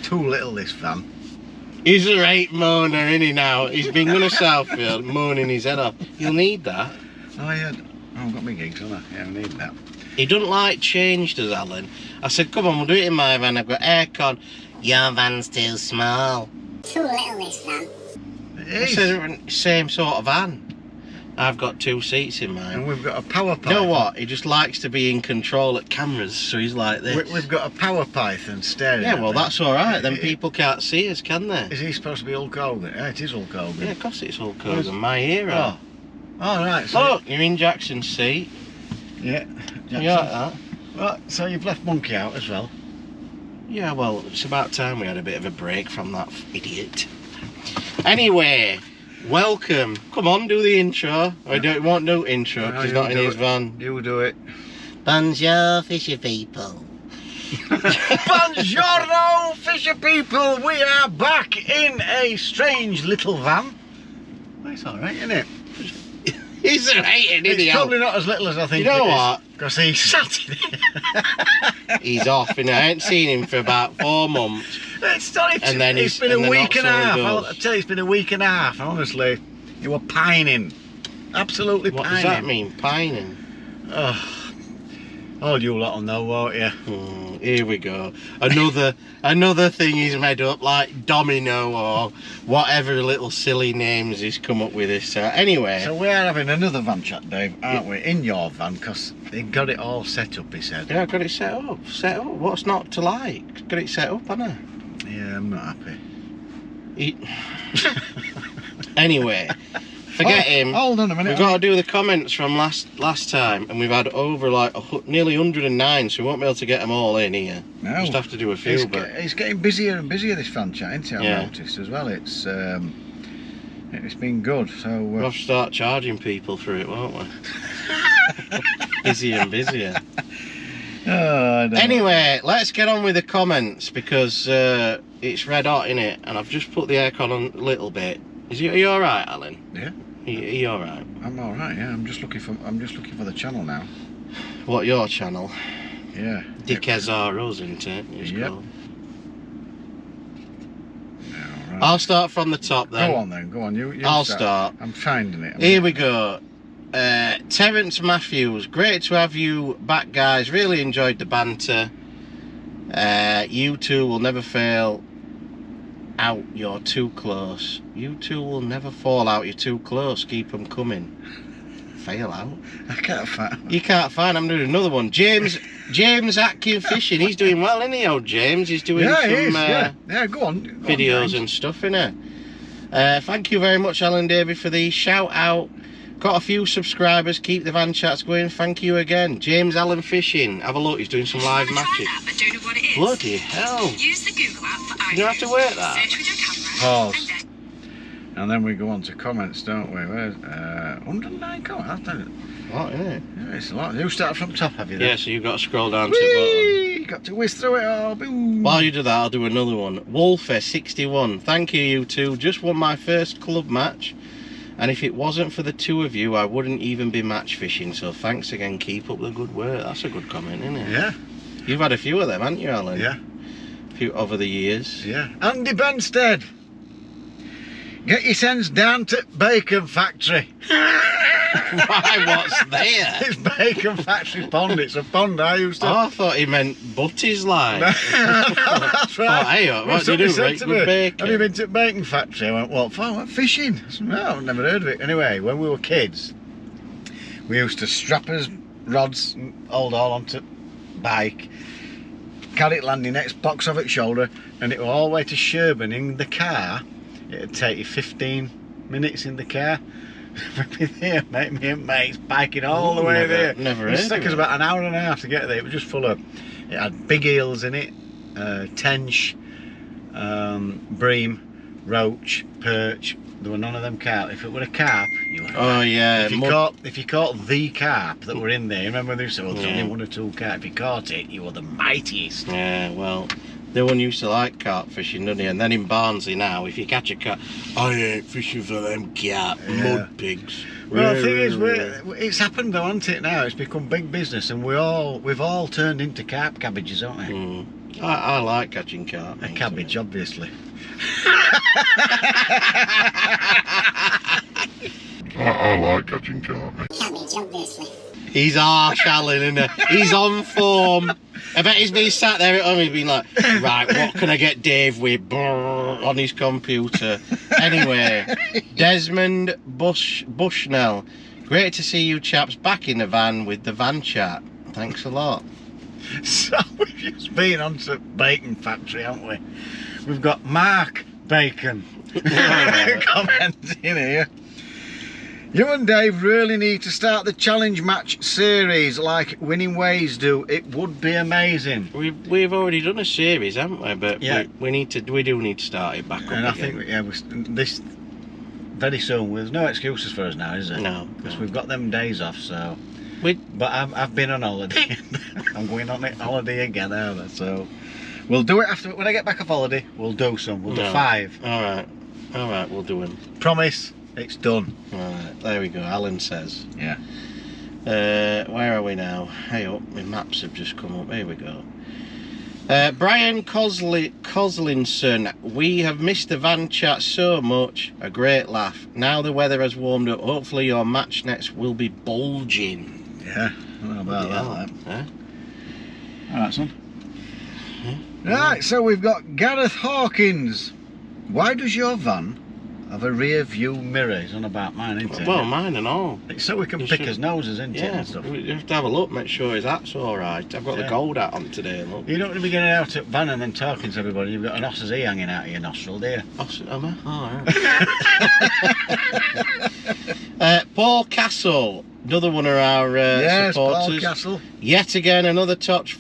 too little, this van. He's a right moaner, isn't he now? He's been going to Southfield, moaning his head off. You'll need that. Oh, yeah. I've got my gigs, haven't I? Yeah, I need that. He doesn't like change, does Alan? I said, come on, we'll do it in my van. I've got aircon. Your van's too small. Too little, this van. It I is. said, same sort of van. I've got 2 seats in mine. And we've got a power python. You know what? He just likes to be in control at cameras, so he's like this. We've got a power python staring Yeah, at well, me. that's all right. Then people can't see us, can they? Is he supposed to be Hulk Hogan? Yeah, it is Hulk Hogan. Yeah, of course it's Hulk Hogan, my hero. Oh, right. So Look, you're in Jackson's seat. yeah. You like that? Right, so you've left Monkey out as well. Yeah, well, it's about time we had a bit of a break from that idiot. Anyway, welcome. Come on, do the intro. I don't want no intro because he's not in his van. You do it. Bonjour, fisher people. Buongiorno, fisher people. We are back in a strange little van. Well, it's all right, isn't it? He's right, isn't he? It's probably not as little as I think. You know what? Because he's sat in it. He's off, and I ain't seen him for about 4 months. It's been and a then week and a not so half. he I'll goes. tell you, it's been a week and a half. Honestly, you were pining. Absolutely What pining. does that mean, pining? Oh, all you lot will know, won't you? Here we go. Another thing he's made up, like Domino or whatever little silly names he's come up with this. Anyway. So we are having another van chat, Dave, aren't we? In your van, because they got it all set up, he said. Yeah, I got it set up. What's not to like? Got it set up, haven't I? Yeah, I'm not happy. Anyway, forget him. Hold on a minute. We've got to do the comments from last time, and we've had over like nearly 109, so we won't be able to get them all in here. No. Just have to do a few. It's getting busier and busier, this fan chat, isn't it? I've Yeah. noticed as well. It's been good. So We'll have to start charging people for it, won't we? Busier and busier. I don't know. Anyway, let's get on with the comments because it's red hot in it, and I've just put the aircon on a little bit. Are you all right, Alan? Yeah. Are you all right? I'm all right. Yeah, I'm just looking for the channel now. What, your channel? Yeah. Dickezaros, isn't it? It's Yep. called. Yeah, all right. I'll start from the top then. Go on then. Go on. You I'll start. I'm finding it. Here we go. Terence Matthews, great to have you back, guys. Really enjoyed the banter. You two will never fail out. You're too close. You two will never fall out. You're too close. Keep them coming. Fail out. I can't find. You can't find. I'm doing another one. James Atkin Fishing. He's doing well, isn't he, old James? He's doing Yeah, some he is. Yeah. Go on. Go on, videos James. and stuff, innit? Thank you very much, Alan Davey, for the shout out. Got a few subscribers. Keep the van chats going. Thank you again. James Allen Fishing. Have a look. He's doing some live matches. That, but don't know what it is. Bloody hell. Use the Google app for You don't have to work that. Search with your camera. Pause. And then And then we go on to comments, don't we? Where's 109 comments? That's it. What, innit? Yeah, it's a lot. You start from top, have you? Then? Yeah, so you've got to scroll down to the bottom. Whee! Got to whiz through it all. Boom. While you do that, I'll do another one. Wolfer61. Thank you, you two. Just won my first club match. And if it wasn't for the two of you, I wouldn't even be match fishing. So thanks again. Keep up the good work. That's a good comment, isn't it? Yeah. You've had a few of them, haven't you, Alan? Yeah. A few over the years. Yeah. Andy Benstead. Get your sense down to Bacon Factory. Why, what's there? It's Bacon Factory Pond. It's a pond I used to. Oh, I thought he meant butties, like. That's right. Oh, hey, Well, what do you do, somebody right? said to Good me, bacon. have you been to Bacon Factory? I went, what for? I went, fishing. I said, no, I've never heard of it. Anyway, when we were kids, we used to strap us rods and hold all onto bike, carry it landing next, box off its shoulder, and it were all the way to Sherburn in the car. It'd take you 15 minutes in the car. We'd be there, mate, me and mates biking all the way there. Never It heard used to take of us it. about an hour and a half to get there. It was just full of, it had big eels in it, tench, bream, roach, perch. There were none of them carp. If it were a carp, you were. Oh, yeah. If you caught the carp that were in there, remember they said, well, there's only 1 or 2 carp. If you caught it, you were the mightiest. Yeah, well, no one used to like carp fishing, didn't he? And then in Barnsley now, if you catch a carp, I ain't fishing for them carp, mud pigs. Well, the thing is, it's happened though, hasn't it? Now it's become big business, and we've all turned into carp cabbages, haven't we? I like catching carp. A cabbage, obviously. I like catching carp. Cabbage, obviously. He's harsh, Alan, isn't he? He's on form. I bet he's been sat there at home, he's been like, right, what can I get Dave with? Brrr, on his computer. Anyway, Desmond Bushnell. Great to see you chaps back in the van with the van chat. Thanks a lot. So we've just been on to Bacon Factory, haven't we? We've got Mark Bacon commenting here. You and Dave really need to start the challenge match series like Winning Ways do. It would be amazing. We've already done a series, haven't we? But yeah. we do need to start it back up And I again. think this very soon. There's no excuses for us now, is there? No. Because we've got them days off. So. We But I've been on holiday. I'm going on holiday again now. So we'll do it after when I get back off holiday. We'll do some. We'll do 5. All right, we'll do them. Promise. It's done. Right, there we go. Alan says. Yeah. Where are we now? Hey up, my maps have just come up. Here we go. Brian Coslinson, we have missed the van chat so much. A great laugh. Now the weather has warmed up. Hopefully your match nets will be bulging. Yeah. I don't know about that. Huh? Alright, son. Right, so we've got Gareth Hawkins. Why does your van have a rear view mirror? He's on about mine, isn't it? Well, mine and all. It's so we can You pick should- his noses, isn't it? Yeah, And stuff. you have to have a look, make sure his hat's alright. I've got the Yeah. gold hat on today, look. You don't want to be getting out at van and then talking to everybody. You've got an Os's ear hanging out of your nostril, do you? Am I? Alright. Paul Castle, another one of our Yes, Paul supporters. Castle. Yet again, another top-notch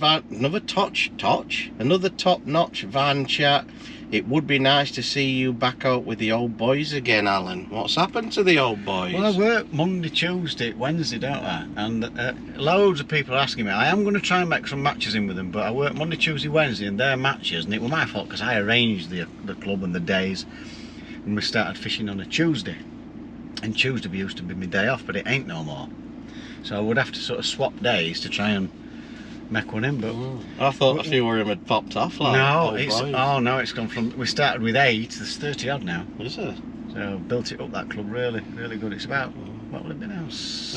van chat. It would be nice to see you back out with the old boys again, Alan. What's happened to the old boys? Well, I work Monday, Tuesday, Wednesday, don't I? And loads of people are asking me. I am going to try and make some matches in with them, but I work Monday, Tuesday, Wednesday, and they're matches. And it was my fault because I arranged the club and the days. And we started fishing on a Tuesday. And Tuesday used to be my day off, but it ain't no more. So I would have to sort of swap days to try and make one in. But I thought a few of them had popped off. Like, no, old it's boys. no, it's gone from. We started with 8. There's 30 odd now. Is it? So built it up, that club, really good. It's about what will it be now? I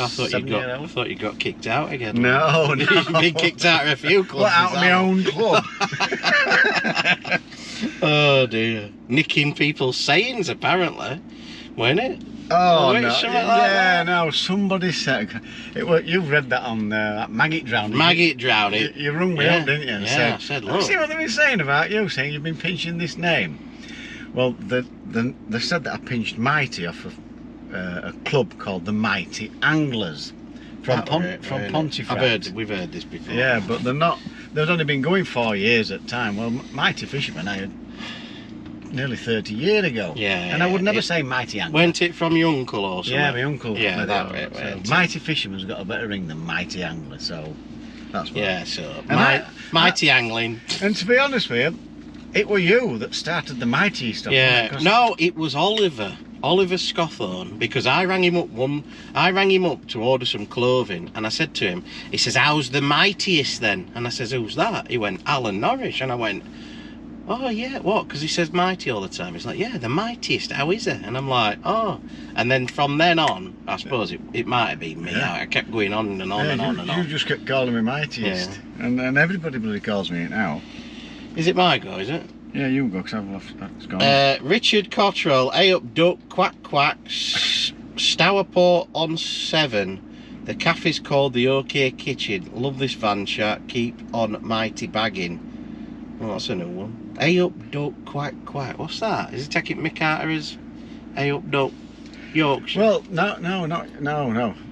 thought 7 years I old. thought you got kicked out again. No, You've been kicked out of a few clubs. Well, out of my own club. Oh dear. Nicking people's sayings apparently, weren't it? Oh Wait, no! something like Yeah, that? no. Somebody said it. Well, you've read that on Maggot Drowning. Maggot Drowning. You rung me Yeah. up, didn't you? And Yeah, I said, look. See what they've been saying about you, saying you've been pinching this name. Well, they said that I pinched Mighty off of a club called the Mighty Anglers from Pontefract. We've heard this before. Yeah, but they're not. They've only been going 4 years at the time. Well, Mighty Fisherman, I had nearly 30 years ago. Yeah. And I would never say Mighty Angler. Went it from your uncle or something? Yeah, my uncle. Yeah, made that it way. up. So Mighty Fisherman's got a better ring than Mighty Angler, so that's what. Yeah, so And Mighty Angling. And to be honest with you, it were you that started the Mighty stuff. Yeah. 'Cause- No, it was Oliver Scothorne, because I rang him up to order some clothing, and I said to him, he says, how's the mightiest then? And I says, who's that? He went, Alan Norris. And I went, oh yeah, what? Because he says mighty all the time. He's like, yeah, the mightiest, how is it? And I'm like, oh. And then from then on, I suppose it might have been me. Yeah. I kept going on and on Yeah, and on and you on. just kept calling me Mightiest. Yeah. And everybody bloody calls me it now. Is it my go, is it? Yeah, you go, because I've lost it's gone. Richard Cottrell, A up duck, quack quack, Stourport on 7. The cafe's called the OK Kitchen. Love this van chat. Keep on mighty bagging. Oh, that's a new one. A up duck, quack quack. What's that? Is he taking Mick Carter as A up duck, Yorkshire? Well, no.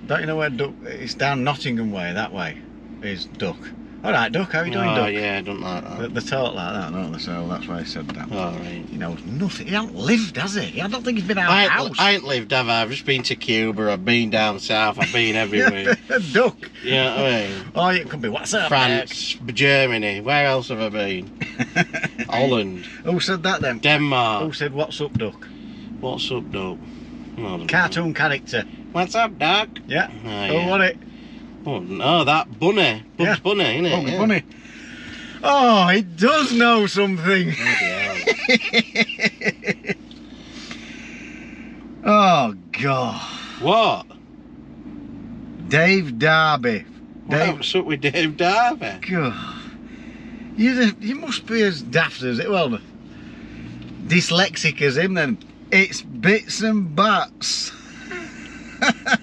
Don't you know where Duck? It's down Nottingham way, that way is Duck. All right, Duck, how are you doing, Duck? Yeah, I don't like that. They talk like that, don't they? So that's why I said that. All right. He knows nothing. He hasn't lived, has he? I don't think he's been out of the house. I ain't lived, have I? I've just been to Cuba, I've been down south, I've been everywhere. Duck. Yeah, I mean, Oh, it could be. What's up, France, Germany, where else have I been? Holland, Who said that then? Who Denmark. said, what's up, Duck? What's up, Doug? I don't know. Cartoon character. What's up, Doug? Yeah. Oh, Who yeah. what it? Oh, no, that Bunny. Bugs Yeah. Bunny, innit? Bugs Yeah. Bunny. Oh, it does know something. Oh, God. What? Dave Darby. What's up with Dave Darby? God. You must be as daft as it. Well, dyslexic as him then. It's bits and bats.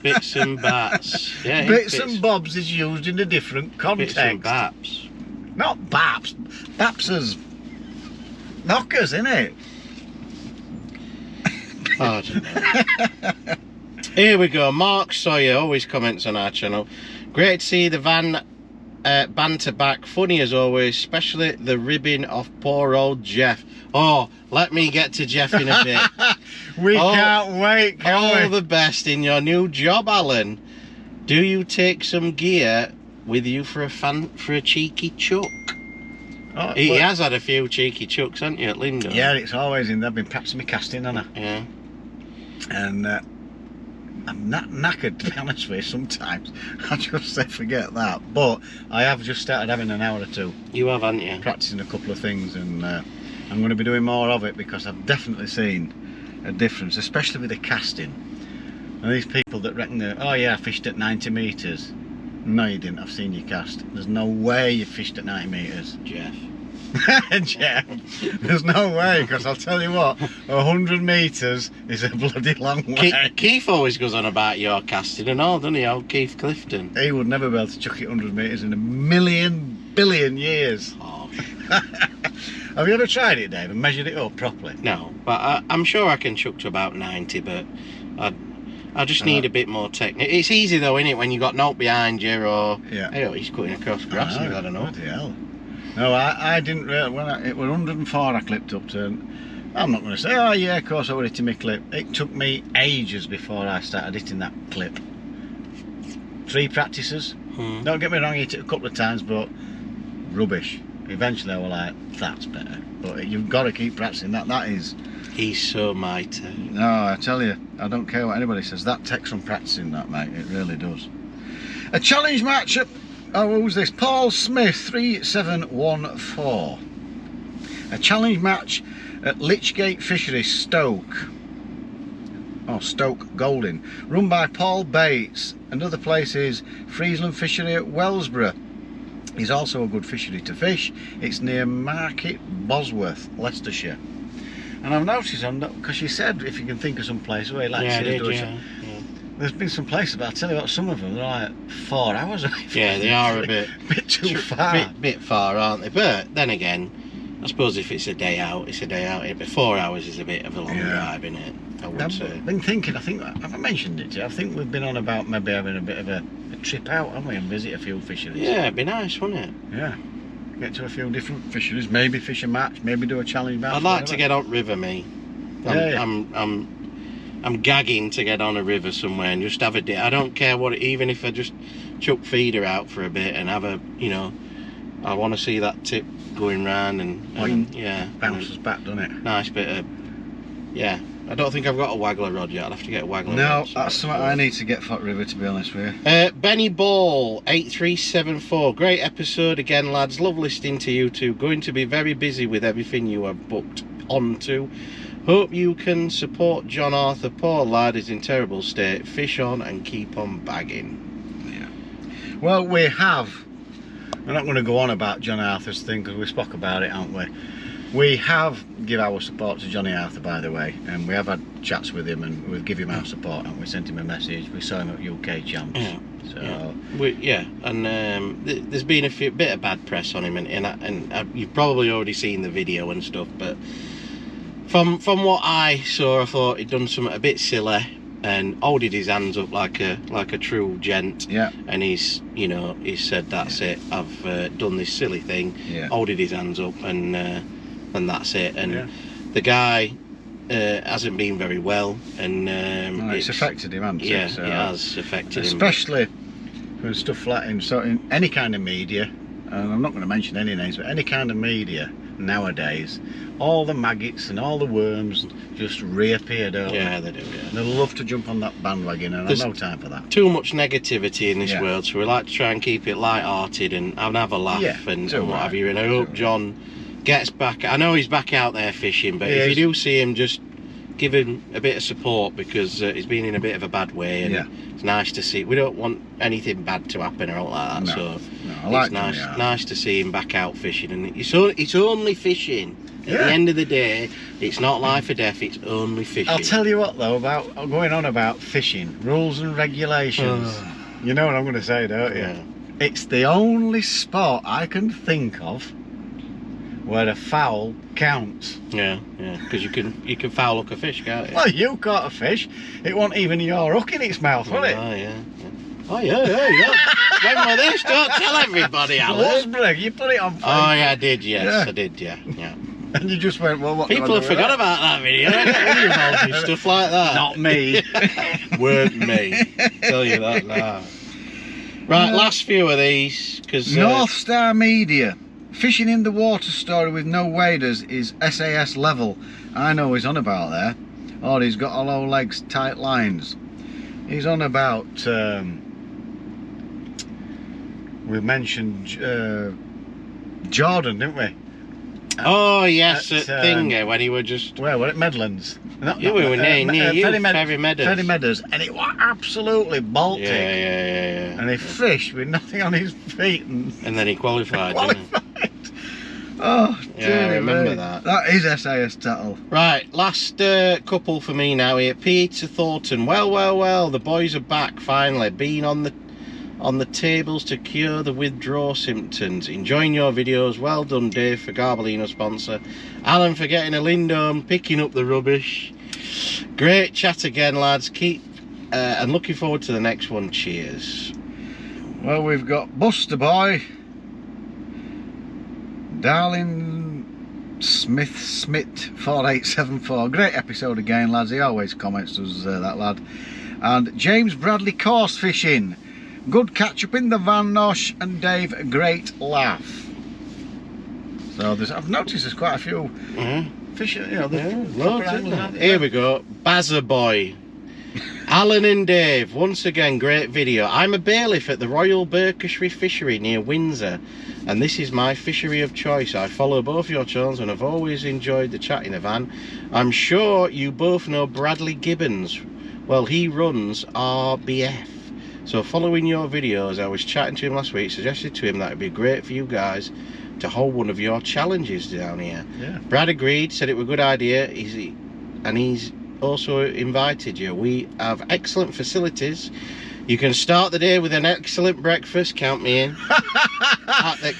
Bits and bats. Yeah, Bits and bobs is used in a different context. Bits and baps. Not baps. Baps as knockers, innit? Oh, I don't know. Here we go. Mark Sawyer always comments on our channel. Great to see the banter back. Funny as always, especially the ribbing of poor old Jeff. Oh, let me get to Jeff in a bit. We can't wait, can all we? the best in your new job, Alan. Do you take some gear with you for a cheeky chuck? Oh, He well, has had a few cheeky chucks, hasn't you, at Lindholme? yeah, it's always in there. I've been practicing my casting, haven't I? Yeah. And I'm not knackered, to be honest with you, sometimes. I just forget that. But I have just started having an hour or two You have, haven't you? practicing a couple of things, and I'm going to be doing more of it because I've definitely seen a difference, especially with the casting. And these people that reckon that, oh yeah, I fished at 90 metres. No, you didn't. I've seen you cast. There's no way you fished at 90 metres. Jeff. Jeff, there's no way, because I'll tell you what, 100 metres is a bloody long way. Keith always goes on about your casting and all, doesn't he? Old Keith Clifton. He would never be able to chuck it 100 metres in a billion years. Posh. Have you ever tried it, Dave, and measured it up properly? No, but I'm sure I can chuck to about 90, but I just need a bit more technique. It's easy though, isn't it, when you got naught behind you, or Yeah. hey, he's cutting across grass and I don't know. Bloody hell. No, I didn't really, it was 104 I clipped up to. I'm not going to say, oh yeah, of course I was hitting my clip. It took me ages before I started hitting that clip. 3 practices. Don't get me wrong, I hit it a couple of times, but rubbish. Eventually I was like, that's better. But you've got to keep practicing that. That is... He's so mighty. No, I tell you, I don't care what anybody says. That takes some practicing, that, mate. It really does. A challenge match at... Oh, who's this? Paul Smith, 3714. A challenge match at Lichgate Fishery, Stoke. Oh, Stoke Golding. Run by Paul Bates. Another place is Friesland Fishery at Wellsborough. Is also a good fishery to fish. It's near Market Bosworth, Leicestershire. And I've noticed on that, because you said if you can think of some place where you like to do it. There's been some places, but I tell you what, some of them are like 4 hours away. Yeah, they are a bit too far. Bit far, aren't they? But then again, I suppose if it's a day out, it's a day out. But 4 hours is a bit of a long drive, isn't it? I would say. I've been thinking, have I mentioned it to you? I think we've been on about maybe having a bit of a trip out, haven't we, and visit a few fisheries. Yeah, it'd be nice, wouldn't it? Yeah. Get to a few different fisheries, maybe fish a match, maybe do a challenge match. I'd like to get on river, me. I'm gagging to get on a river somewhere and just have a day. I don't care what, even if I just chuck feeder out for a bit and have a, you know, I want to see that tip going round and yeah. Bounces back, doesn't it? Nice bit of, yeah. I don't think I've got a waggler rod yet. I'll have to get a waggler rod. No, that's something I need to get for river, to be honest with you. Benny Ball, 8374. Great episode again, lads. Love listening to you two. Going to be very busy with everything you have booked onto. Hope you can support John Arthur. Poor lad is in terrible state. Fish on and keep on bagging. Yeah. Well, we have. We're not going to go on about John Arthur's thing because we spoke about it, haven't we? We have give our support to Johnny Arthur, by the way, and we have had chats with him and we've give him our support and we sent him a message. We saw him at UK Champs. Yeah. So and there's been a bit of bad press on him, and you've probably already seen the video and stuff, but from what I saw, I thought he'd done something a bit silly and holded his hands up like a true gent. Yeah. And he's said, that's it, I've done this silly thing. Yeah. Holded his hands up and that's it. And the guy hasn't been very well, and it's affected him, hasn't it? Yeah, so, it has affected him. Especially when stuff like in any kind of media, and I'm not going to mention any names, but any kind of media nowadays, all the maggots and all the worms just reappear, don't they? Yeah, they do, yeah. They love to jump on that bandwagon, and I've no time for that. Too much negativity in this Yeah. world, so we like to try and keep it light-hearted and have a laugh and too what right. have you. And I hope John gets back. I know he's back out there fishing, but if you do see him, just give him a bit of support, because he's been in a bit of a bad way, and it's nice to see. We don't want anything bad to happen or all like that, so I like it's Johnny, nice to see him back out fishing. And it's only fishing. At the end of the day, it's not life or death, it's only fishing. I'll tell you what though, about going on about fishing, rules and regulations. You know what I'm going to say, don't you? Yeah. It's the only sport I can think of where a foul counts. Yeah, because you can foul hook a fish, can't you? Well, you caught a fish, it wasn't even your hook in its mouth, was it? Oh, yeah. Oh, yeah. When were this? Don't tell everybody, Alan. Lusbrig, you put it on Facebook. Oh, yeah, I did, yes, I did, yeah. And you just went, well, what do I People do have with forgot that? about that video. I get really involved in stuff like that. Not me. Weren't me. Tell you that now. Right, last few of these, because... North Star Media. Fishing in the water story with no waders is SAS level. I know he's on about there. Or he's got hollow legs, tight lines. He's on about... we mentioned Jordan, didn't we? Oh, yes, At, thing when he were just... Where were it? Midlands. We were near you, Ferry Meadows. Ferry Meadows, and it was absolutely Baltic. Yeah. And he fished with nothing on his feet, and then he qualified, didn't he? Oh, Yeah, I dearie remember me. that. That is SAS tattle. Right, last couple for me now here. Peter Thornton. Well, the boys are back finally. Been on the tables to cure the withdrawal symptoms. Enjoying your videos. Well done, Dave, for Garbolino sponsor. Alan for getting a Lindholme, picking up the rubbish. Great chat again, lads. Keep and looking forward to the next one. Cheers. Well, we've got Buster Boy, Darling Smith 4874. Great episode again, lads. He always comments to us, that lad. And James Bradley course fishing. Good catch up in the van, Nosh, and Dave, a great laugh. So I've noticed there's quite a few fishing, you know, Loads, isn't there? Here we go. Bazza Boy. Alan and Dave, once again, great video. I'm a bailiff at the Royal Berkshire Fishery near Windsor, and this is my fishery of choice. I follow both your channels and have always enjoyed the chat in the van. I'm sure you both know Bradley Gibbons. Well, he runs RBF. So following your videos, I was chatting to him last week, suggested to him that it'd be great for you guys to hold one of your challenges down here. Yeah. Brad agreed, said it was a good idea, and he's also invited you. We have excellent facilities. You can start the day with an excellent breakfast, count me in.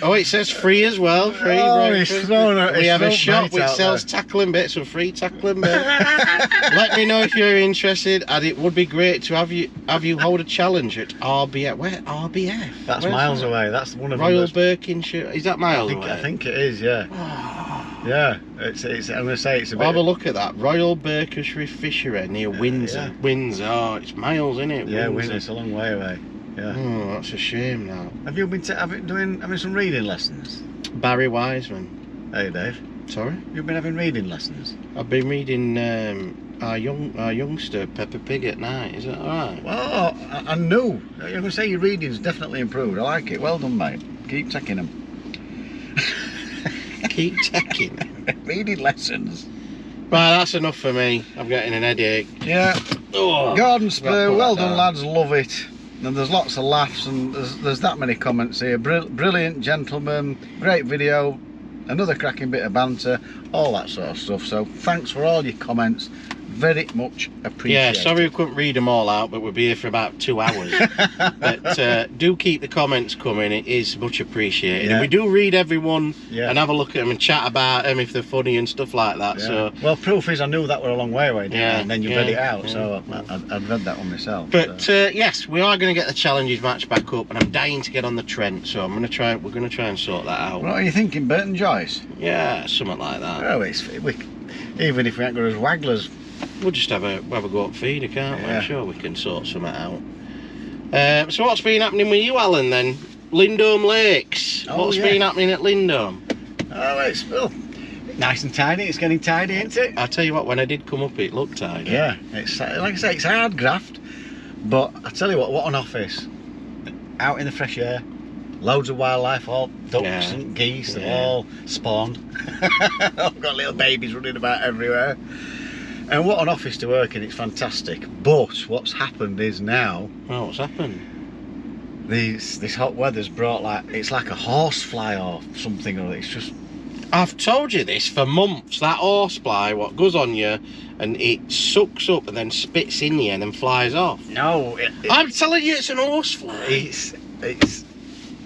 Oh, it says free as well, free breakfast. We have a shop which sells tackling bits and free tackling bits. Let me know if you're interested, and it would be great to have you hold a challenge at RBF. Where RBF? That's Where's miles that? away. That's one of Royal them. Berkshire. Is that miles away? I think it is, yeah. Yeah, it's. I'm going to say it's a bit. Have a look at that. Royal Berkshire Fishery near Windsor. Yeah. Windsor. Oh, it's miles, isn't it? Yeah, Windsor. It's a long way away. Yeah. Oh, that's a shame now. Have you been having some reading lessons? Barry Wiseman. Hey, Dave. Sorry? You've been having reading lessons? I've been reading our youngster Peppa Pig at night. Is that alright? Well, I knew. I'm going to say your reading's definitely improved. I like it. Well done, mate. Keep taking them. Keep taking. Reading lessons. Right, that's enough for me. I'm getting an headache. Yeah. Oh, Garden Spur, put well that done, down. lads. Love it. And there's lots of laughs, and there's that many comments here. Brilliant, gentlemen. Great video. Another cracking bit of banter. All that sort of stuff. So thanks for all your comments. Very much appreciated. Yeah, sorry we couldn't read them all out, but we'll be here for about 2 hours. But do keep the comments coming, it is much appreciated. Yeah. And we do read everyone Yeah. and have a look at them and chat about them if they're funny and stuff like that. Yeah. So, well, proof is I knew that were a long way away, didn't I? And then you read it out, yeah. so I'd read that one myself. But yes, we are going to get the challenges match back up, and I'm dying to get on the Trent, so we're going to try and sort that out. What are you thinking, Burton Joyce? Yeah, something like that. Oh, even if we ain't got as wagglers. We'll just have a go up feeder, can't we? Yeah. I'm sure we can sort something out. So what's been happening with you, Alan, then? Lindholme Lakes. Oh, What's yeah. been happening at Lindholme? Oh, Nice and tidy. It's getting tidy, isn't it? I tell you what, when I did come up, it looked tidy. Yeah, it's like I say, it's hard graft, but I tell you what an office. Out in the fresh air, loads of wildlife, all ducks and geese, they've all spawned. I've got little babies running about everywhere. And what an office to work in, it's fantastic. But what's happened is now... Oh, what's happened? This hot weather's brought it's like a horsefly or something, or it's just... I've told you this for months, that horsefly, what goes on you, and it sucks up and then spits in you and then flies off. No, I'm telling you, it's an horsefly.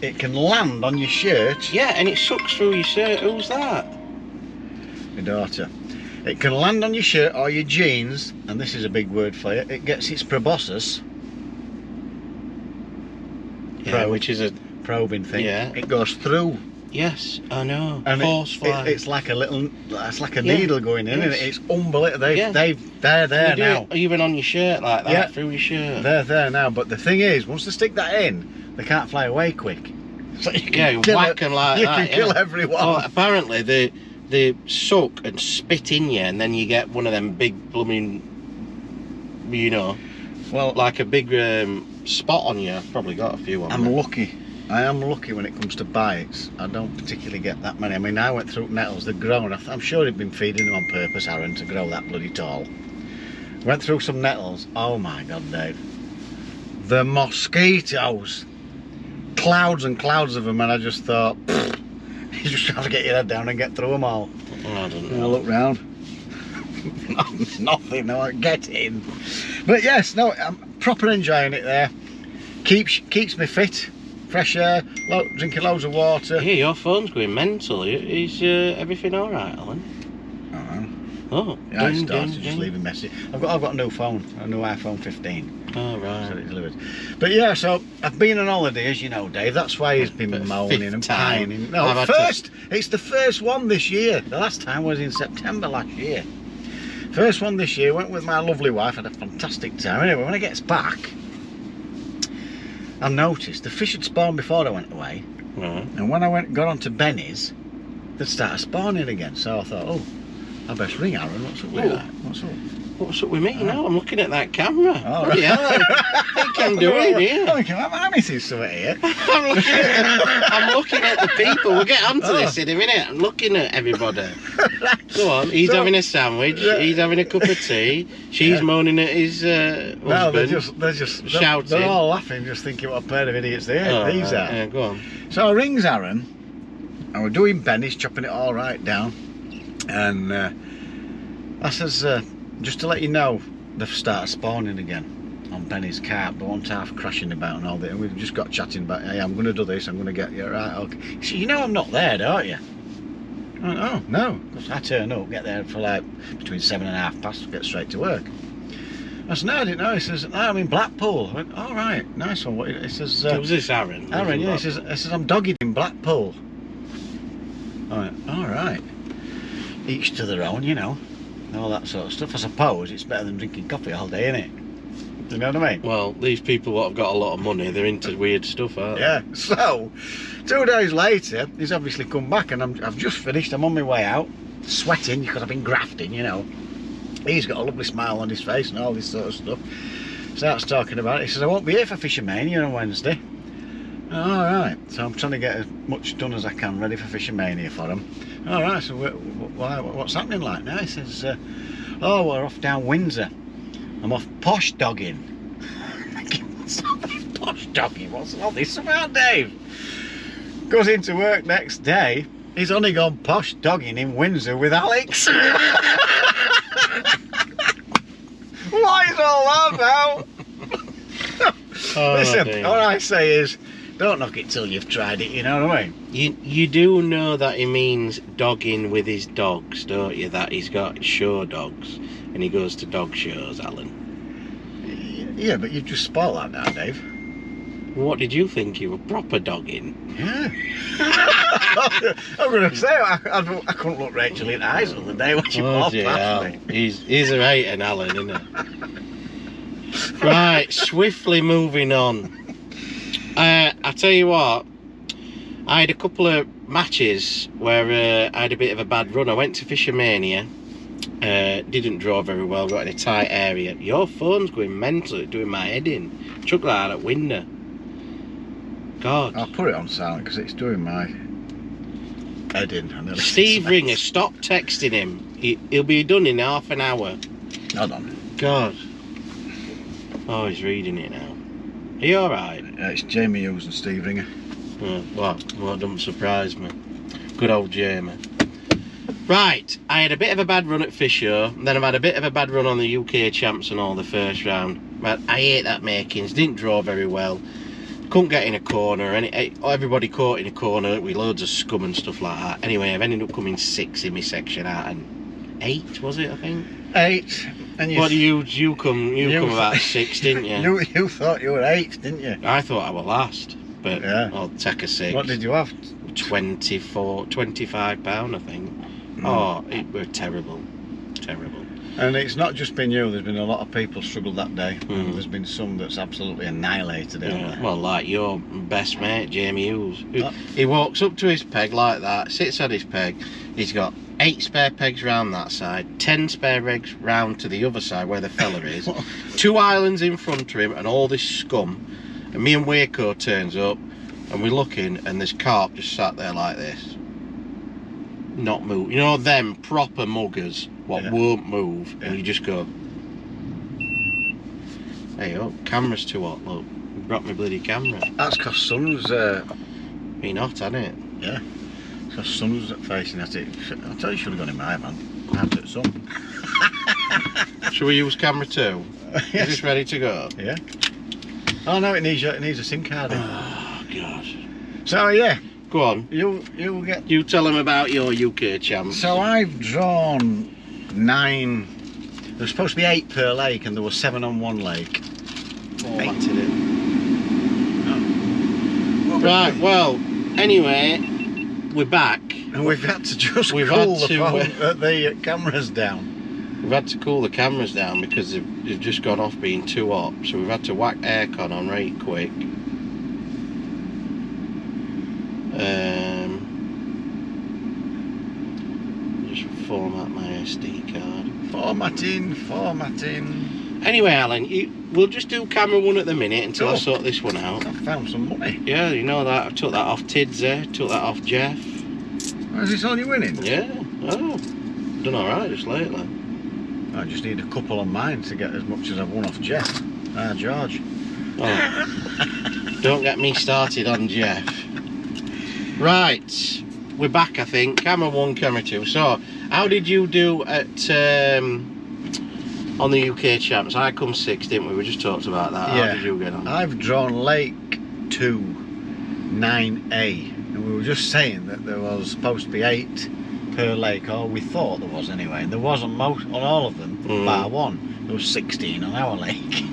It can land on your shirt. Yeah, and it sucks through your shirt. Who's that? My daughter. It can land on your shirt or your jeans, and this is a big word for you. It gets its proboscis. Yeah, which is a probing thing. Yeah. It goes through. Yes, I know. And horsefly. it's like a little, it's like a needle going in, and it's unbelievable. They're there You now. do it even on your shirt like that, through your shirt. They're there now. But the thing is, once they stick that in, they can't fly away quick. So you can whack them like that. You can kill everyone. Oh, apparently they suck and spit in you, and then you get one of them big blooming, well, like a big spot on you. I've probably got a few on. I'm lucky. I am lucky when it comes to bites. I don't particularly get that many. I mean, I went through nettles, they're grown. I'm sure they've been feeding them on purpose, Aaron, to grow that bloody tall. Went through some nettles. Oh my God, Dave. The mosquitoes. Clouds and clouds of them, and I just thought, you just have to get your head down and get through them all. I don't And I know. look round. Nothing, no, get in. But yes, no, I'm proper enjoying it there. Keeps me fit. Fresh air, drinking loads of water. Yeah, your phone's going mental. Is everything all right, Alan? Oh, Yeah, I ding, started ding, just ding. leaving message. I've got a new phone, a new iPhone 15. Oh, right. So it delivered. But yeah, so I've been on holiday, as you know, Dave. That's why he's been But moaning fifth and time. pining. No, I've had it's the first one this year. The last time was in September last year. First one this year. Went with my lovely wife. Had a fantastic time. Anyway, when I gets back, I noticed the fish had spawned before I went away. Right. And when I got onto Benny's, they started spawning again. So I thought, oh, I best ring Aaron. What's up with Oh. that? What's up? What's up with me now? I'm looking at that camera. Oh, Bloody hell, I think I'm doing here. I'm missing something here. I'm looking at the people. We'll get onto this in a minute. I'm looking at everybody. Go on. He's having a sandwich. Yeah. He's having a cup of tea. She's moaning at his husband. No, they're just shouting. They're all laughing, just thinking what a pair of idiots these are. Yeah, go on. So I rings Aaron, and we're doing Benny's, chopping it all right down, and I says, just to let you know, they've started spawning again on Benny's carp. The one's half crashing about and all that, and we've just got chatting about, hey, I'm going to do this, I'm going to get you right. Okay. He said, you know I'm not there, don't you? I went, oh, no. Because I turn up, get there for like between 7 and half past, get straight to work. I said, no, I didn't know. He says, no, I'm in Blackpool. I went, all right, nice one. What, he says, Was this Aaron? Aaron, yeah, he says, I'm dogging in Blackpool. I went, all right. Each to their own, all that sort of stuff. I suppose it's better than drinking coffee all day, innit? You know what I mean? Well, these people what have got a lot of money, they're into weird stuff, aren't they? Yeah. So, 2 days later, he's obviously come back, and I've just finished. I'm on my way out, sweating because I've been grafting, He's got a lovely smile on his face and all this sort of stuff. Starts talking about it. He says, I won't be here for Fishermania on Wednesday. Alright, so I'm trying to get as much done as I can ready for Fishermania for him. Alright, so what's happening like now? He says, oh, we're off down Windsor. I'm off Posh dogging. What's all this Posh dogging? What's all this about, Dave? Goes into work next day. He's only gone Posh dogging in Windsor with Alex. What is all that about? Listen, dear. all I say is, don't knock it till you've tried it, you know what I mean? You do know that he means dogging with his dogs, don't you? That he's got show dogs and he goes to dog shows, Alan. Yeah, but you've just spoiled that now, Dave. What did you think? You were proper dogging? Yeah. I'm going to say, I couldn't look Rachel in the eyes the other day when she walked past me. He's a hating, Alan, isn't he? Right, swiftly moving on. I tell you what, I had a couple of matches where I had a bit of a bad run. I went to Fishermania, didn't draw very well, got in a tight area. Your phone's going mental, doing my head in. Chuck that at window. God. I'll put it on silent because it's doing my head in. Steve Ringer, stop texting him. He'll be done in half an hour. Hold on. God. Oh, he's reading it now. Are you alright? It's Jamie Hughes and Steve Ringer. Well, don't surprise me. Good old Jamie. Right, I had a bit of a bad run at Fisher, then I've had a bit of a bad run on the UK champs and all the first round. But I hate that makings, didn't draw very well. Couldn't get in a corner, and everybody caught in a corner with loads of scum and stuff like that. Anyway, I've ended up coming 6th in my section out, and 8 was it, I think? 8. And What do you come about 6th, didn't you? You thought you were 8th, didn't you? I thought I was last, but yeah. I'll take a 6. What did you have? £25, I think. Oh, it were terrible. And it's not just been you, there's been a lot of people struggled that day. There's been some that's absolutely annihilated it. Yeah. Well, like your best mate, Jamie Hughes. He walks up to his peg like that, sits at his peg, he's got 8 spare pegs round that side, 10 spare pegs round to the other side where the fella is, 2 islands in front of him and all this scum, and me and Waco turns up and we're looking and there's carp just sat there like this, not move. You know them proper muggers what won't move, and you just go, hey, oh, camera's too hot, look, we brought my bloody camera. That's because sun's been hot, hasn't it? yeah, because sun's facing at it. I tell you, should have gone in my van after the sun. Shall we use camera 2? Yes. Is this ready to go? Yeah. Oh no, it needs a SIM card in. Oh God. So yeah, go on, you get. you tell them about your UK champs. So I've drawn 9. There was supposed to be 8 per lake, and there were 7 on one lake. Formatted it. Oh. Right, well, anyway, we're back. And we've had to just We've cool had to, the cameras down. We've had to cool the cameras down because they've just gone off being too hot. So we've had to whack aircon on right quick. Just format my SD card. Formatting. Anyway, Alan, we'll just do camera 1 at the minute until I Cool. sort this one out. I found some money. Yeah, you know that. I took that off Tids there, took that off Jeff. Is this all you're winning? Yeah, oh, done alright just lately. I just need a couple on mine to get as much as I've won off Jeff. George. Oh, don't get me started on Jeff. Right, we're back I think. Camera 1, camera 2. So, how did you do at on the UK champs? I come 6th, didn't we? We just talked about that. Yeah. How did you get on? I've drawn Lake 2, 9A, and we were just saying that there was supposed to be 8 per lake, or we thought there was anyway, and there wasn't on all of them, bar 1. There was 16 on our lake.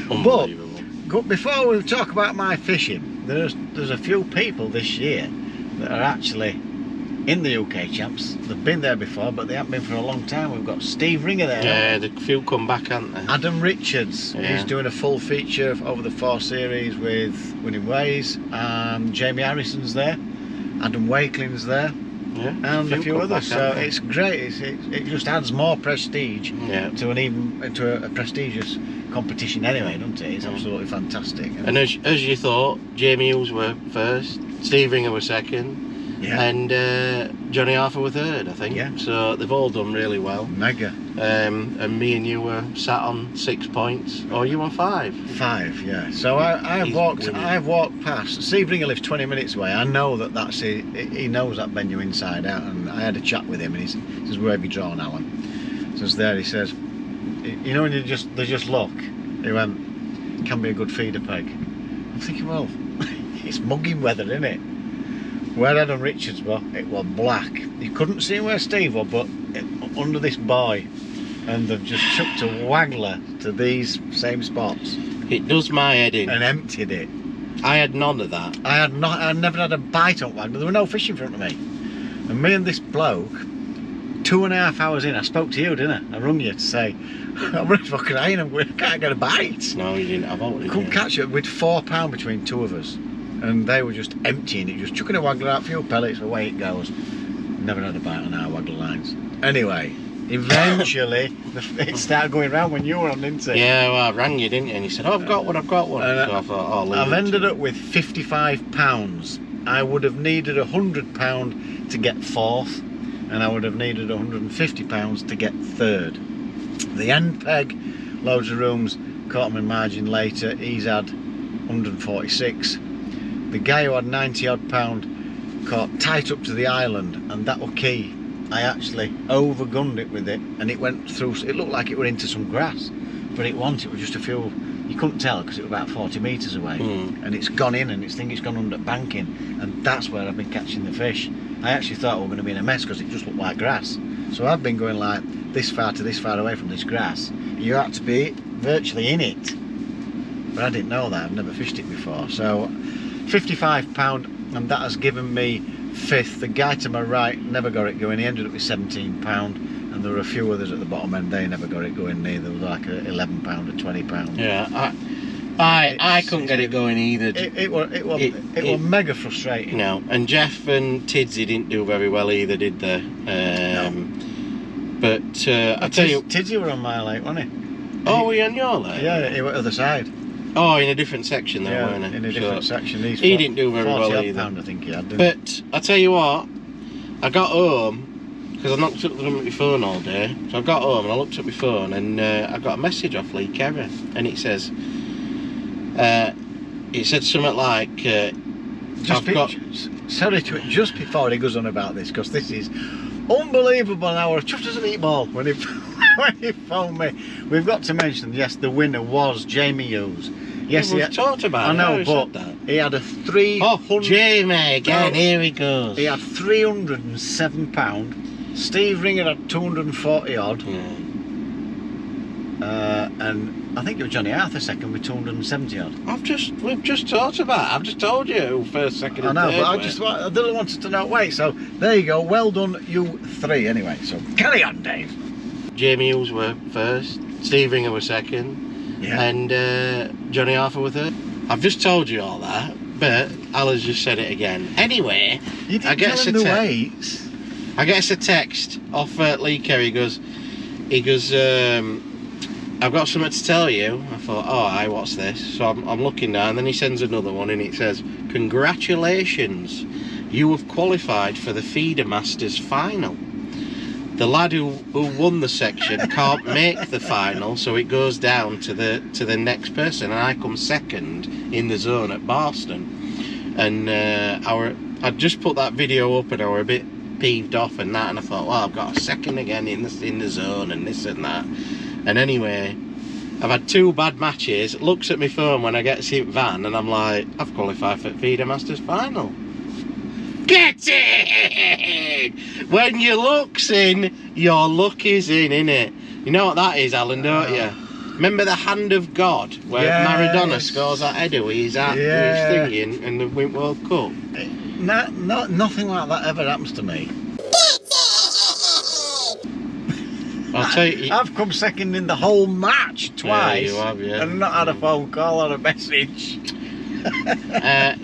Unbelievable. But before we talk about my fishing, there's a few people this year that are actually in the UK champs. They've been there before, but they haven't been for a long time. We've got Steve Ringer there. Yeah, the few come back, haven't they? Adam Richards, Yeah. he's doing a full feature over the 4 series with Winning Ways. Jamie Harrison's there. Adam Wakeling's there. Yeah, And a few come others. back, So haven't they? it's great. It just adds more prestige Yeah. to a prestigious competition anyway, doesn't it? It's absolutely fantastic. And as you thought, Jamie Hughes were first, Steve Ringer were second, Yeah. and Johnny Arthur were third, I think. Yeah. So they've all done really well. Mega. And me and you were sat on 6 points, or you on 5. 5, yeah. So I've He's walked winning. past. Steve Ringer lives 20 minutes away. I know that's it. He knows that venue inside out, and I had a chat with him, and he says, "Where have you drawn, Alan?" So there he says, "You know when they just look." He went, "Can be a good feeder peg." I'm thinking, well, it's mugging weather, isn't it? Where Adam Richards was, it was black. You couldn't see where Steve was, but under this buoy, and they've just chucked a waggler to these same spots It does my head in. and emptied it. I had none of that. I never had a bite on waggler. There were no fish in front of me. And me and this bloke, 2.5 hours in, I spoke to you, didn't I? I rung you to say, I'm really fucking iron, I can't get a bite. No, you didn't have all. Couldn't catch it with £4 between 2 of us. and they were just emptying it, just chucking a waggler out, fuel pellets, away it goes. Never had a bite on our waggler lines. Anyway, eventually it started going round when you were on, didn't it? Yeah, well, I rang you, didn't you? And you said, oh, I've got one. So I thought, oh, I've ended up with £55. I would have needed £100 to get 4th, and I would have needed £150 to get 3rd. The end peg, loads of rooms, caught him in margin later. He's had 146. The guy who had 90 odd pound caught tight up to the island, and that was key. I actually overgunned it with it, and it went through. It looked like it were into some grass, but it wasn't. It was just a few. You couldn't tell because it was about 40 metres away, and it's gone in, and it's gone under banking, and that's where I've been catching the fish. I actually thought we were going to be in a mess because it just looked like grass. So I've been going like this far to this far away from this grass. You had to be virtually in it, but I didn't know that. I've never fished it before. So £55, and that has given me 5th. The guy to my right never got it going. He ended up with £17, and there were a few others at the bottom end. They never got it going neither. There was like a £11 or £20. Yeah, I couldn't get it going either. It was mega frustrating. No, and Jeff and Tidsy didn't do very well either, did they? No. But I tell you, Tidsy were on my lake, wasn't he? Oh, were you on your lake? Yeah, he went other side. Oh, in a different section though, Yeah, weren't he? in a different section. He didn't do very well either. £40 I think he had, but I tell you what, I got home because I looked at my phone all day. So I got home and I looked at my phone, and I got a message off Lee Kerry, and it said something like, sorry to it, just before he goes on about this, because this is unbelievable. Now we're chuffed as a meatball when he when he phoned me. We've got to mention, yes, the winner was Jamie Hughes. Yes, we've talked about it. I know, but he had a 300. Oh, Jamie again. Here he goes. He had £307. Steve Ringer had 240 odd. And I think it was Johnny Arthur second with 270 odd. We've just talked about it. I've just told you who first, second, and I know, third. but I didn't wanted to know. Wait, so there you go. Well done, you 3. Anyway, so carry on, Dave. Jamie Hughes were first. Steve Ringer was second. Yeah. And Johnny Arthur was third. I've just told you all that, but Alan's just said it again. Anyway, You didn't tell him the weights. I get a text off Lee Kerry. He goes, I've got something to tell you. I thought, oh, aye, what's this? So I'm looking down, and then he sends another one, and it says, congratulations, you have qualified for the Feeder Masters final. The lad who won the section can't make the final, so it goes down to the next person, and I come second in the zone at Barston. And I'd just put that video up, and I were a bit peeved off and that, and I thought, well, I've got a second again in the zone and this and that. And anyway, I've had 2 bad matches. Looks at my phone when I get to see Van, and I'm like, I've qualified for Feeder Masters final. Get in! When your luck's in, your luck is in, innit? You know what that is, Alan, don't you? Remember the hand of God, where Maradona scores that header with his thingy and the World Cup? Nothing like that ever happens to me. I'll tell you, I've come second in the whole match twice. Yeah, you have, yeah. And not had a phone call or a message.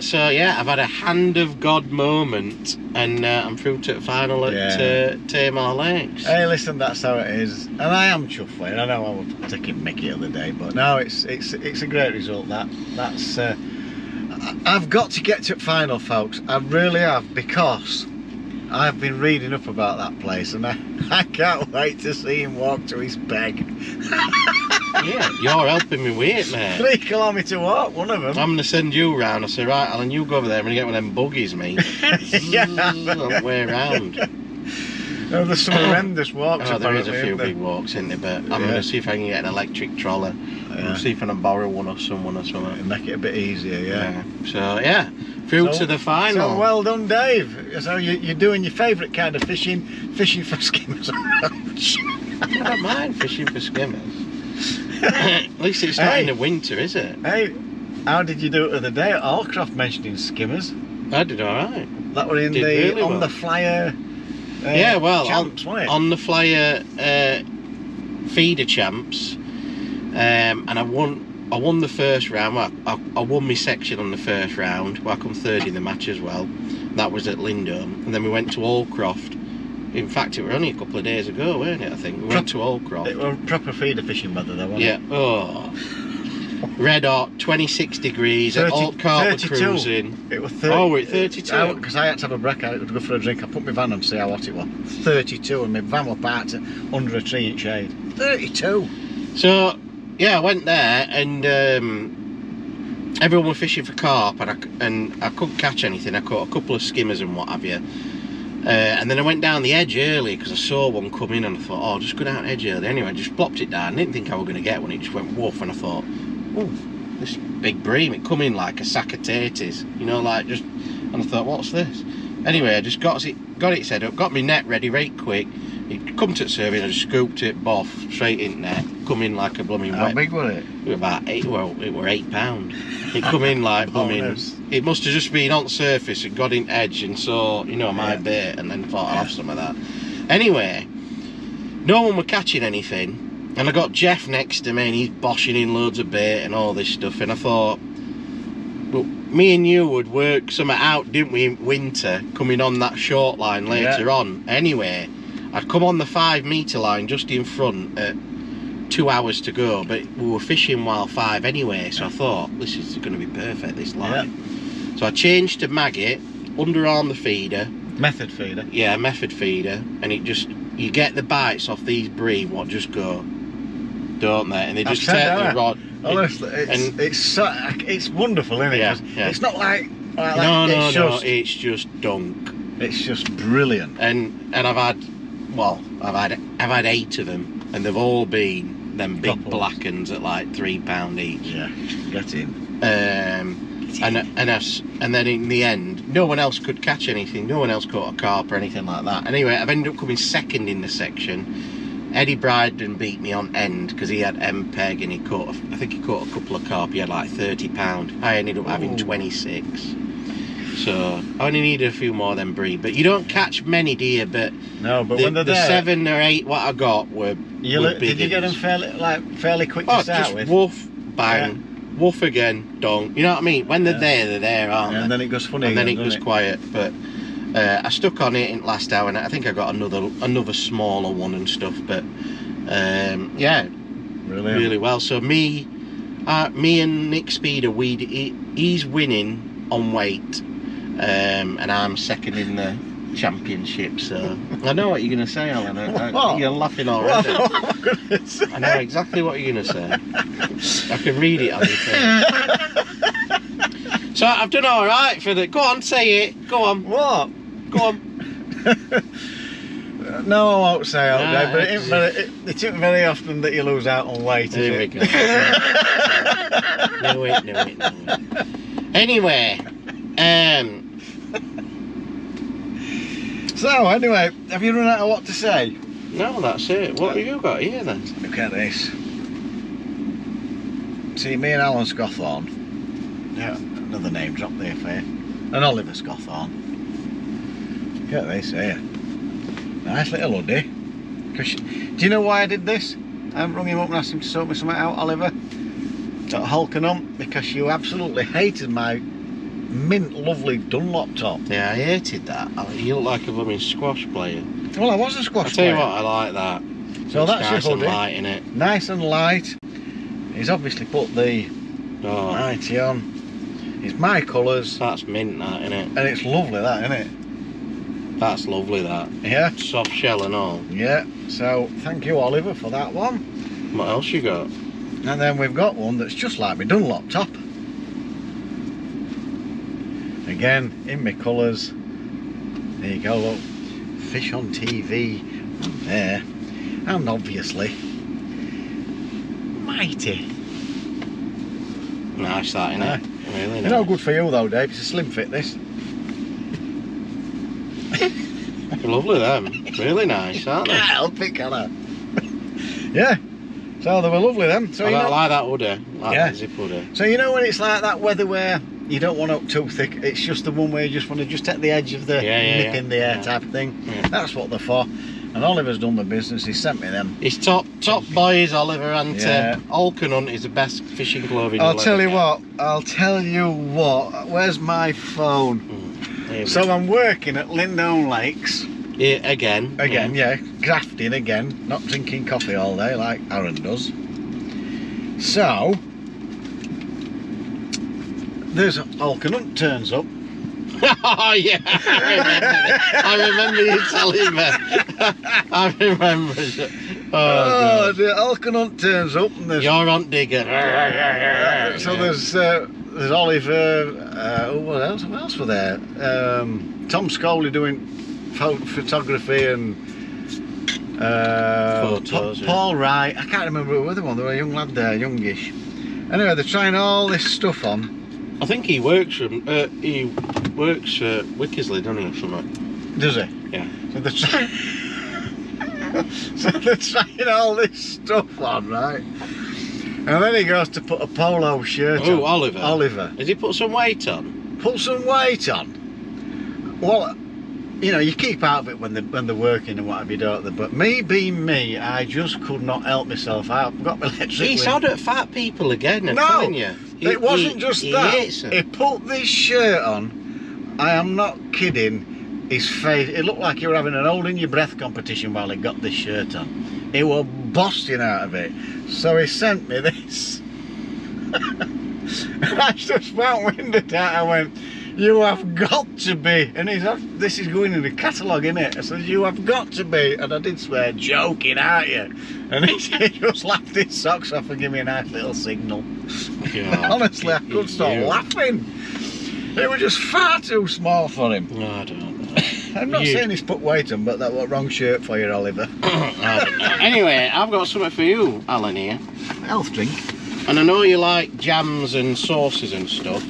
So yeah, I've had a hand of God moment, and I'm through to the final at Lindholme Lakes. Hey, listen, that's how it is, and I am chuffed. I know I was taking Mickey the other day, but no, it's a great result. That's I've got to get to the final, folks. I really have, because I've been reading up about that place, and I can't wait to see him walk to his peg. Yeah, you're helping me with it, mate. 3 kilometre walk, one of them. I'm going to send you round. I say, right, Alan, you go over there and get one of them buggies, mate. All way round. Oh, there's some horrendous walks. Oh, there is a few big walks, isn't there? But I'm going to see if I can get an electric trolley. Yeah. See if I can borrow one or someone or something. It'll make it a bit easier, yeah. So, yeah, through to the final. So, well done, Dave. So, you're doing your favourite kind of fishing for skimmers. I don't mind fishing for skimmers. At least it's not in the winter, is it? Hey, how did you do it the other day at Old Croft mentioning skimmers? I did alright. That were in on the flyer champs, wasn't it? On the flyer feeder champs, and I won I won the first round. I won my section on the first round. Well, I come third in the match as well. That was at Lindholme, and then we went to Old Croft. In fact, it was only a couple of days ago, weren't it? I think we went to Old Croft. It was proper feeder fishing weather, though, wasn't it? Yeah. Oh. Red hot, 26 degrees. 30, at Old Croft cruising. It was 30. Oh, we're at 32. Because I had to have a break. I had to go for a drink. I put my van on to see how hot it was. 32, and my van was parked under a tree in shade. 32. So, yeah, I went there, and everyone was fishing for carp, and I couldn't catch anything. I caught a couple of skimmers and what have you. And then I went down the edge early because I saw one come in, and I thought, oh, I'll just go down the edge early. Anyway, I just plopped it down. I didn't think I was going to get one. It just went woof, and I thought, oh, this big bream. It come in like a sack of taters, you know, like just. And I thought, what's this? Anyway, I just got it set up, got my net ready right quick. It come to the service, I just scooped it, boff, straight in net. Come in like a blooming. How big was it? It was about 8. Well, it were £8. It come in like blooming. It must have just been on surface and got in edge and saw, you know, my bait, and then thought I'll have some of that. Anyway, no one were catching anything, and I got Jeff next to me, and he's boshing in loads of bait and all this stuff, and I thought, well, me and you would work something out, didn't we, in winter, coming on that short line later on. Anyway, I'd come on the 5 metre line just in front at 2 hours to go, but we were fishing while 5 anyway, so I thought, this is going to be perfect, this line. Yeah. So I changed to maggot, underarm the feeder. Method feeder? Yeah, method feeder, and it just, you get the bites off these bream, what just go, don't they? And they just take the rod. Honestly, it's wonderful, isn't it? Yeah, yeah. It's not like no, it's just dunk. It's just brilliant. And I've had 8 of them, and they've all been them big black ones at like £3 each. Yeah, get in. And then in the end, no one else could catch anything. No one else caught a carp or anything like that. Anyway, I've ended up coming second in the section. Eddie Bryden beat me on end because he had M-peg and I think he caught a couple of carp. He had like £30. I ended up having 26. So I only needed a few more than bream. But you don't catch many, do you? But no, but when they're the there, 7 or 8 what I got were big. Did you get them fairly quick to start just with? Woof, bang, woof again, dong. You know what I mean? When they're there, aren't they? And then it goes funny. And then it goes quiet. But I stuck on it in the last hour, and I think I got another smaller one and stuff. But yeah, really well. So me and Nick Speeder, he's winning on weight, and I'm second in the championship. So I know what you're going to say, Alan. You're laughing already. I know exactly what you're going to say. I can read it on your face. So I've done all right for the. Go on, say it. Go on. What? Go on. No, I won't say out there, but it isn't very often that you lose out on weight, There we go. No, wait. Anyway, so anyway, have you run out of what to say? no, that's it. What have you got here then? Look at this. See, me and Alan Scawthorne. Yeah, another name drop there for you. And Oliver Scawthorne. Look at this here. Nice little hoodie. Do you know why I did this? I haven't rung him up and asked him to sort me something out, Oliver. Got hulking on because you absolutely hated my mint lovely Dunlop top. Yeah, I hated that. You look like a blooming squash player. Well, I was a squash player. player. I tell you what, I like that. So that's nice your hoodie. And light in it. Nice and light. He's obviously put the 90 on. It's my colours. That's mint, that, isn't it? And it's lovely, that, isn't it? That's lovely, that. Yeah. Soft shell and all. Yeah. So thank you, Oliver, for that one. What else you got? And then we've got one that's just like my Dunlop top. Again, in my colours. There you go, look. Fish on TV there. And obviously, mighty. Nice, that, innit? Really nice. They're no good for you though, Dave. It's a slim fit, this. Lovely, them. Really nice, aren't they? Yeah, help it, can I? Yeah. So they were lovely, them. So I like that hoodie. Like that zip hoodie. So you know when it's like that weather where you don't want up too thick, it's just the one where you just want to just take the edge of the nip in the air type of thing. Yeah. That's what they're for. And Oliver's done the business. He sent me them. His top boy is Oliver, and Yeah. Hunt is the best fishing clothing. I'll tell you what. Where's my phone? So I'm working at Lindholme Lakes. Yeah, again. Yeah. Grafting again. Not drinking coffee all day like Aaron does. So there's Hunt turns up. Oh yeah, I remember you telling me. I remember. Oh, the Hunt turns up and there's your aunt digger. so there's Oliver. What else were there? Tom Scully doing photography and photos. Paul Wright. I can't remember who the other one. There was a young lad there, youngish. Anyway, they're trying all this stuff on. I think he works for Wickersley, doesn't he, or something? Does he? Yeah. So they're trying all this stuff on, right? And then he goes to put a polo shirt on. Oh, Oliver. Has he put some weight on? Put some weight on? Well, you know, you keep out of it when they're working and whatever you don't. But me being me, I just could not help myself out. I've got my electric. He's out at fat people again, I'm no, telling you. It wasn't just that. Hates them. He put this shirt on. I am not kidding. His face, it looked like he were having an holding your breath competition while he got this shirt on. He was busting out of it. So he sent me this. And I just went winded out. I went, you have got to be. And this is going in the catalogue, innit? I said, you have got to be. And I did swear, joking, aren't you? And he just laughed his socks off and gave me a nice little signal. Honestly, I couldn't stop laughing. It was just far too small for him. No, I don't know. I'm not saying he's put weight on, but that was wrong shirt for you, Oliver. I don't know. Anyway, I've got something for you, Alan, here. Health drink. And I know you like jams and sauces and stuff.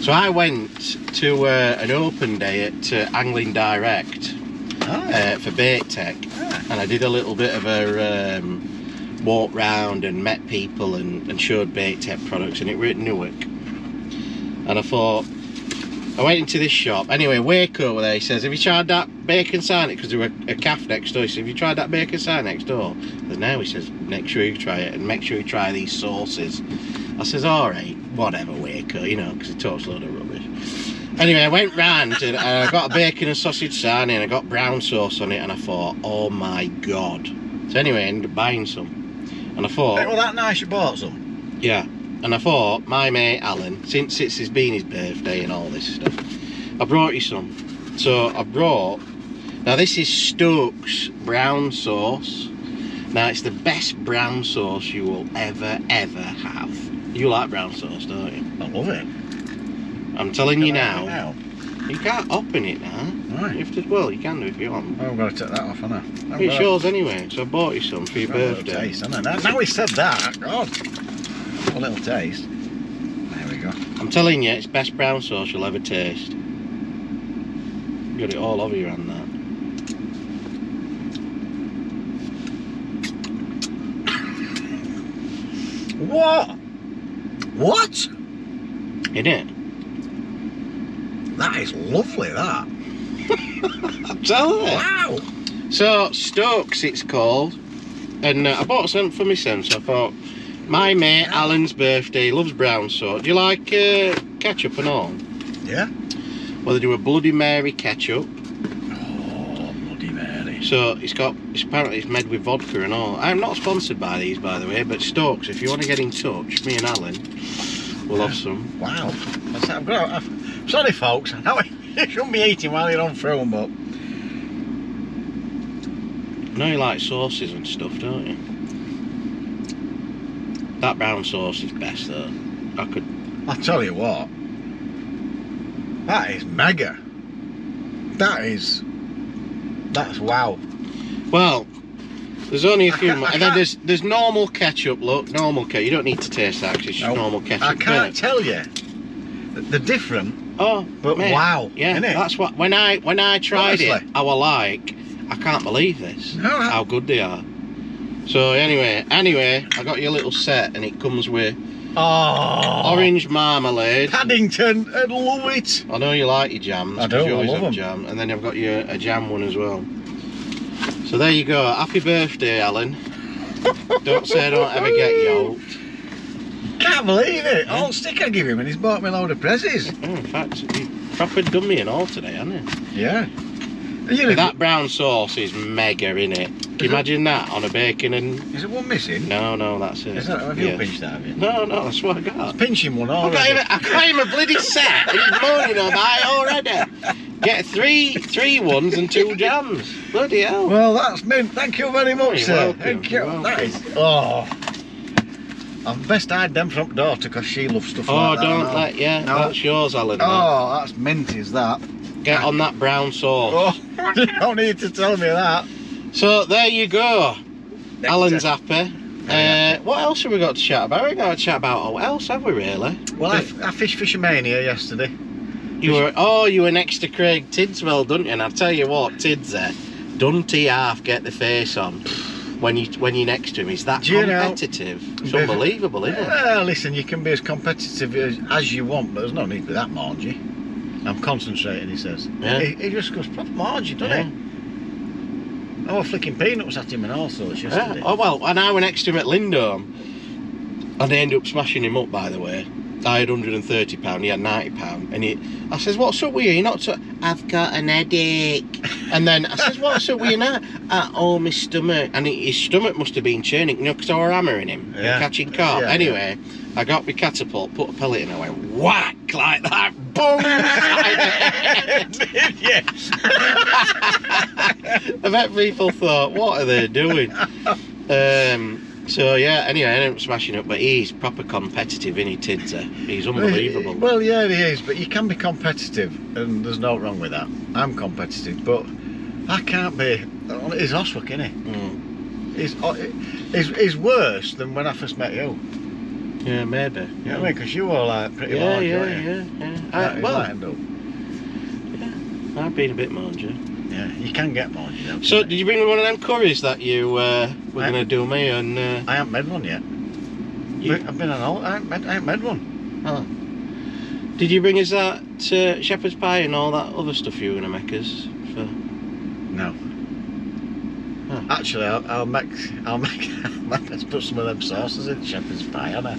So I went to an open day at Angling Direct for Bait Tech. And I did a little bit of a walk round and met people and showed Bait Tech products, and it were at Newark. And I thought, I went into this shop. Anyway, Waco over there, he says, have you tried that bacon sarnie? Because there were a calf next door. He said, have you tried that bacon sarnie next door? And now he says, make sure you try it and make sure you try these sauces. I says, alright, whatever, Waco, you know, because he talks a load of rubbish. Anyway, I went round and I got a bacon and sausage sarnie and I got brown sauce on it, and I thought, oh my god. So anyway, I ended up buying some. And I thought... Well, that nice you bought some? Yeah. And I thought, my mate Alan, since it's been his birthday and all this stuff, I brought you some. So I brought, now this is Stokes brown sauce. Now it's the best brown sauce you will ever have. You like brown sauce, don't you? I love it. I'm telling you now, you can't open it now. Right. You have to, well, you can do if you want. I'm going to take that off, haven't I? It's yours anyway, so I bought you some for your birthday. Taste, isn't it? Now he said that, God. A little taste. There we go. I'm telling you, it's best brown sauce you'll ever taste. Got it all over your hand, that. What? Isn't it? That is lovely, that. I'm telling you. Wow. So, Stokes it's called. And I bought some for my son, so I thought, my mate Alan's birthday, he loves brown sauce. Do you like ketchup and all? Yeah. Well, they do a Bloody Mary ketchup. Oh, Bloody Mary. So apparently it's made with vodka and all. I'm not sponsored by these, by the way, but Stokes, if you want to get in touch, me and Alan, we'll have some. Wow. I'm sorry, folks. I know you shouldn't be eating while you're on film, but... I know you like sauces and stuff, don't you? That brown sauce is best, though. I'll tell you what. That is mega. That's wow. Well, there's only a few more. And then there's normal ketchup, look. Normal ketchup. You don't need to taste that because it's just normal ketchup. I can't tell you. They're different. Oh, but mate, wow. Yeah, innit? that's what... When I tried it, I was like, I can't believe this. How good they are. So anyway, I got you a little set, and it comes with orange marmalade. Paddington, I'd love it. I know you like your jams. I do, You always I love have them. jam, and then I've got you a jam one as well. So there you go. Happy birthday, Alan. Don't say I don't ever get yoked. Can't believe it. All stick I give him and he's bought me a load of prezzies. In fact, you proper done me and all today, hasn't he? Yeah. That brown sauce is mega, innit? Can you imagine that on a bacon and... Is it one missing? No, that's it. Is that, have you pinched that, have you? No, that's what I got. Pinching one already. I got him a bloody set and he's moaning about it already. Get three ones and 2 jams. Bloody hell. Well, that's mint. Thank you very much, sir. Welcome. Thank you. You're That is... Oh. I've best hide them from daughter because she loves stuff like that. Don't let... Yeah, No. that's yours, Alan. Oh, that's mint, is that? Get on that brown sauce. Oh, you don't need to tell me that. So, there you go. Alan's Next. happy. What else have we got to chat about? We got to chat about what else have we really? Well, I fished Fishermania yesterday. You were next to Craig Tidswell, didn't you? And I tell you what, Tids there, Dunty half get the face on when you're next to him. He's that Do you know- competitive. It's unbelievable, isn't it? Well, listen, you can be as competitive as you want, but there's no need for that, Margie. I'm concentrating, he says. Yeah. He just goes, proper Margie, doesn't Yeah. he? I was flicking peanuts at him and all sorts yesterday. Yeah. Oh well, and I were next to him at Lindholme, and I ended up smashing him up. By the way, I had £130, he had £90, and I says, "What's up with you? You're not so." I've got an headache. And then I says, "What's up with you now?" Oh, my stomach. And his stomach must have been churning, you know, because I were hammering him, Yeah. catching carp. Yeah, I got my catapult, put a pellet in, I went whack like that, boom. Yeah. I bet people thought, what are they doing? So yeah, anyway, I ended up smashing up, but he's proper competitive, isn't he, Tidser? He's unbelievable. Well, yeah, he is, but you can be competitive, and there's no wrong with that. I'm competitive, but I can't be. He's Oswick, isn't he? He's worse than when I first met you. Yeah, maybe. You know what I mean? Because you were like pretty large, weren't you? I've been a bit mangy. Yeah, you can get more. You know, So, did you bring me one of them curries that you were going to do me? And I haven't made one yet. I've been on all. I haven't made one. Oh. Did you bring us that shepherd's pie and all that other stuff you were going to make us for? No. Oh. Actually, let's put some of them sauces in shepherd's pie, haven't I?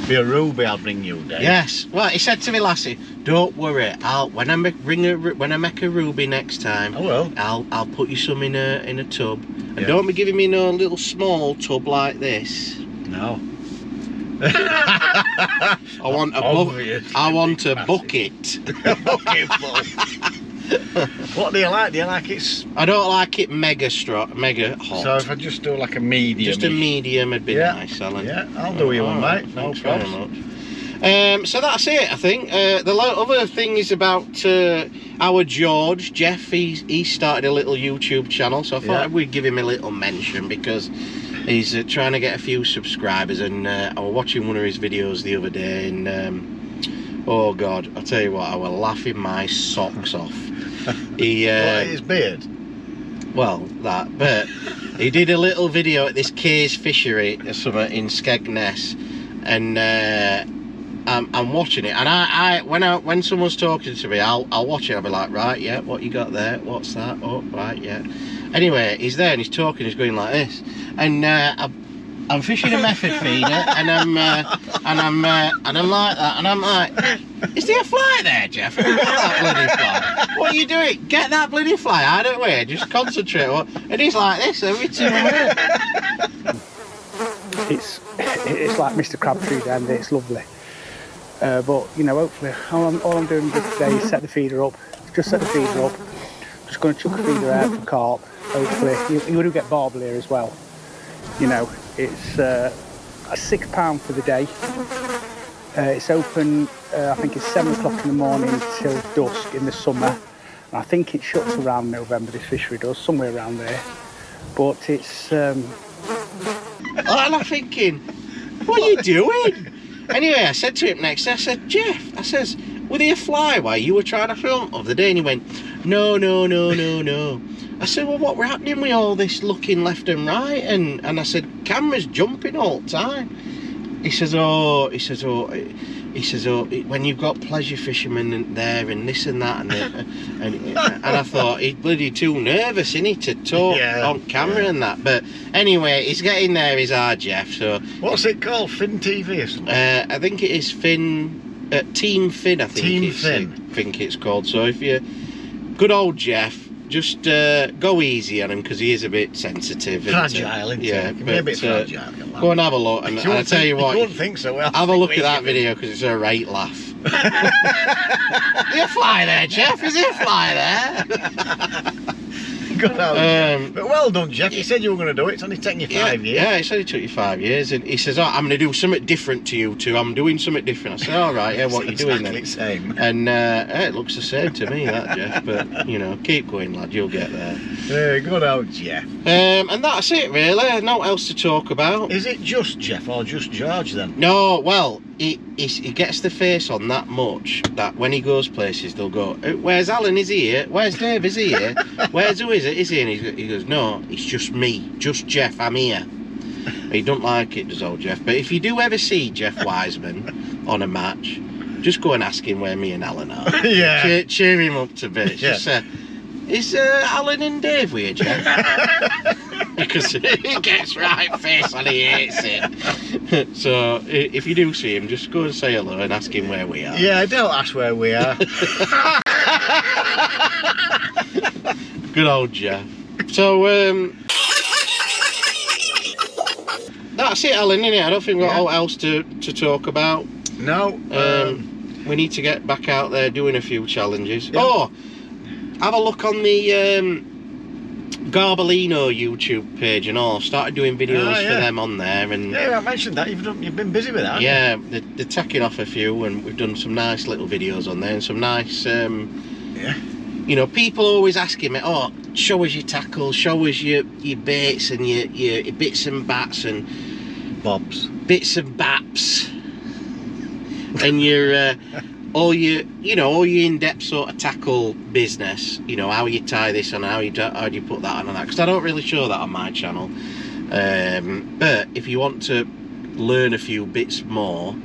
Be a ruby, I'll bring you, Dave. Yes. Well, he said to me, lassie, don't worry. When I make a ruby next time, I will. I'll put you some in a tub, and Yeah. don't be giving me no little small tub like this. No. I want a Obvious. I want a bucket. Okay, full. What do you like? Do you like it? I don't like it mega hot. So if I just do like a medium. Just a medium would be nice, Alan. Yeah, I'll do you one, Alright, mate. No thanks very problems. much. So that's it, I think. The other thing is about our George, Jeff. He started a little YouTube channel, so I thought we'd give him a little mention because he's trying to get a few subscribers. And I was watching one of his videos the other day, and oh God, I'll tell you what, I was laughing my socks off. He His beard. well, that, but he did a little video at this Kay's Fishery or something in Skegness, and I'm watching it, and when someone's talking to me, I'll watch it. I'll be like, right, yeah, what you got there? What's that? Oh, right, yeah. Anyway, he's there and he's talking. He's going like this, and I'm fishing a method feeder, and I'm like that, and I'm like, is there a fly there, Jeff? Get that bloody fly. What are you doing? Get that bloody fly out of the way. Just concentrate. And he's like this every 2 minutes. It's like Mr. Crabtree down there. It's lovely. But you know, hopefully, all I'm doing today is set the feeder up. Just set the feeder up. Just going to chuck a feeder out for carp. Hopefully, you do get barbel here as well. You know, it's a £6 for the day. It's open, I think it's 7 o'clock in the morning till dusk in the summer. And I think it shuts around November, this fishery does, somewhere around there. But it's... And I'm thinking, what are you doing? Anyway, I said to him next, I said, Jeff, I says, were there a fly while you were trying to film of the day? And he went, no. I said, well, what were happening with all this looking left and right? And I said, camera's jumping all the time. He says, when you've got pleasure fishermen there and this and that and I thought he's bloody too nervous, isn't he, to talk on camera and that. But anyway, he's getting there, is our Jeff. So what's it called? Fin TV or something? I think it is Team Fin. I think it's called. So if you, good old Jeff, just go easy on him because he is a bit sensitive. Fragile, isn't he? Yeah, He can be a bit fragile. Go and have a look, and I'll tell you what. You wouldn't think so. Well, have a look at that video because it's a right laugh. Is there a fly there, Jeff? Is there a fly there? Good old but well done, Jeff. You said you were going to do it. It's only taken you 5 years. Yeah, he said it took you 5 years, and he says, "Oh, I'm going to do something different to you two. I'm doing something different." I said, "All right, yeah, what are you doing then?" Exactly the same. And it looks the same to me, that Jeff. But you know, keep going, lad. You'll get there. Good old Jeff. And that's it, really. No else to talk about. Is it just Jeff or just George then? No, well, he gets the face on that much that when he goes places, they'll go, "Where's Alan? Is he here? Where's Dave? Is he here? Where's who is it? Is he?" And he goes, "No, it's just me, just Jeff. I'm here." He don't like it, does old Jeff. But if you do ever see Jeff Wiseman on a match, just go and ask him where me and Alan are. Yeah. Cheer him up to bits. Yeah. Just say, "Is Alan and Dave with you, Jeff?" Because he gets right face and he hates it. So if you do see him, just go and say hello and ask him where we are. Yeah, don't ask where we are. Good old Jeff. So that's it, Alan, innit? I don't think we've got all else to talk about. No. We need to get back out there doing a few challenges. Yeah. Oh, have a look on the Garbolino YouTube page and all. Started doing videos for them on there, and yeah, I mentioned that. You've been busy with that. Yeah, they're taking off a few, and we've done some nice little videos on there, and some nice. You know, people always asking me, "Oh, show us your tackles, show us your baits and your bits and bats and bobs, bits and baps, and your all your in-depth sort of tackle business. You know, how you tie this on, how do you put that on and that, because I don't really show that on my channel. But if you want to learn a few bits more,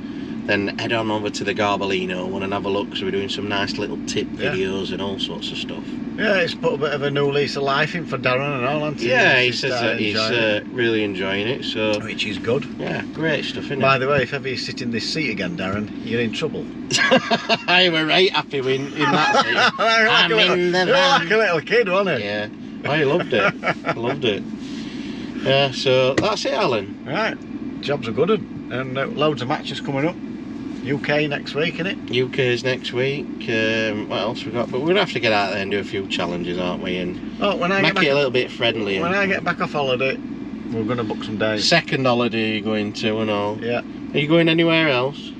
then head on over to the Garbolino one and have a look, because we're doing some nice little tip videos and all sorts of stuff. Yeah, it's put a bit of a new lease of life in for Darren and all, hasn't he? Yeah, he says that he's really enjoying it, so... Which is good. Yeah, great stuff, isn't it? By the way, if ever you sit in this seat again, Darren, you're in trouble. I were right happy in that seat. I'm in the van. Like a little kid, wasn't he? Yeah, I loved it. I loved it. Yeah, so that's it, Alan. Right, jobs are good, and loads of matches coming up. UK next week, innit? UK's next week. What else we got? But we're gonna have to get out there and do a few challenges, aren't we? And make it a little bit friendly. When I get back off holiday, we're gonna book some days. Second holiday you're going to and all. Yeah. Are you going anywhere else?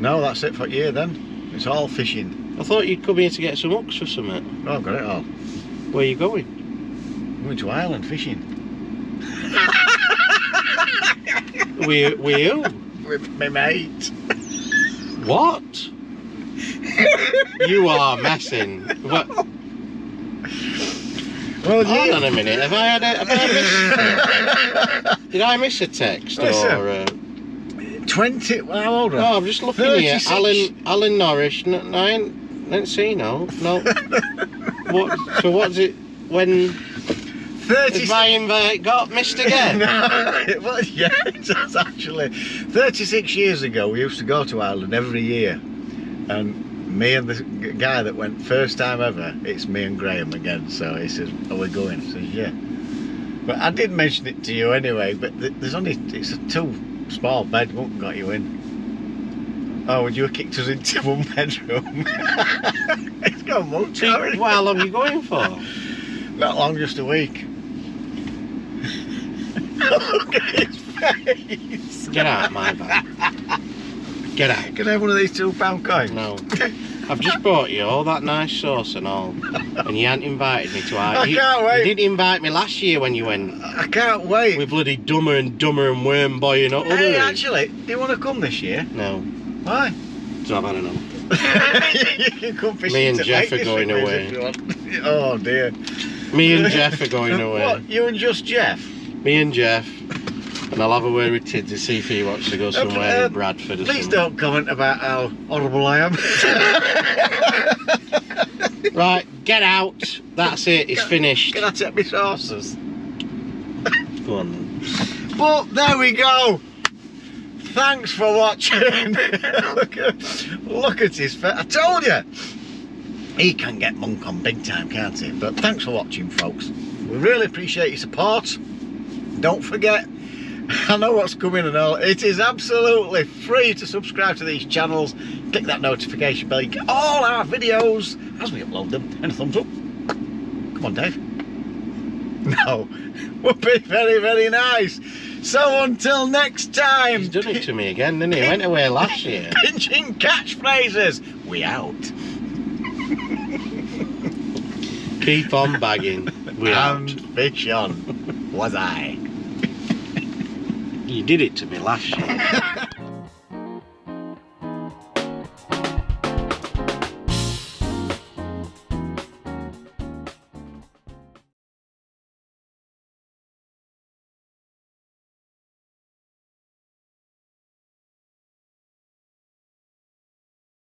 No, that's it for you then. It's all fishing. I thought you'd come here to get some hooks for something. Oh, I've got it all. Where are you going? I'm going to Ireland fishing. With who? With my mate. What? You are messing. What? Well, hold on a minute. Have I missed? Did I miss a text or? 20. Well, how old are you? No, I'm just looking 36. here. Alan Norris. No, I didn't see no. What? So what's it when? 36. Has my invite got missed again? No, well, yeah, it does actually. 36 years ago, we used to go to Ireland every year, and me and the guy that went first time ever, it's me and Graham again. So he says, "Are we going?" I says, "Yeah." But I did mention it to you anyway. But it's a too small bed, won't got you in. Oh, would you have kicked us into one bedroom? It's got much. Well, how long are you going for? Not long, just a week. Look at his face. Get out, my bag. Get out. Can I have one of these £2 coins? No. I've just bought you all that nice sauce and all, and you hadn't invited me to I can't wait. You didn't invite me last year when you went. I can't wait. With bloody Dumber and Worm Boy and other. Hey, actually, do you want to come this year? No. Why? So I've had enough. You can come fishing. Me and to Jeff Lake are going District away. if you want. Oh dear. Me and Jeff are going away. What? You and just Jeff? Me and Jeff. And I'll have a word with Tid to see if he wants to go somewhere in Bradford or Please something. don't comment about how horrible I am. Right, get out. That's it, it's finished. Can I take my saucers? Go on then. But there we go. Thanks for watching. look at his face. I told you. He can get monk on big time, can't he? But thanks for watching, folks. We really appreciate your support. Don't forget, I know what's coming and all. It is absolutely free to subscribe to these channels. Click that notification bell. You get all our videos as we upload them. And a thumbs up. Come on, Dave. No, would be very, very nice. So until next time. He's done it to me again, didn't he? He went away last year. Pinching catchphrases. We out. Keep on bagging. We out. And fish on. Was I? You did it to me last year.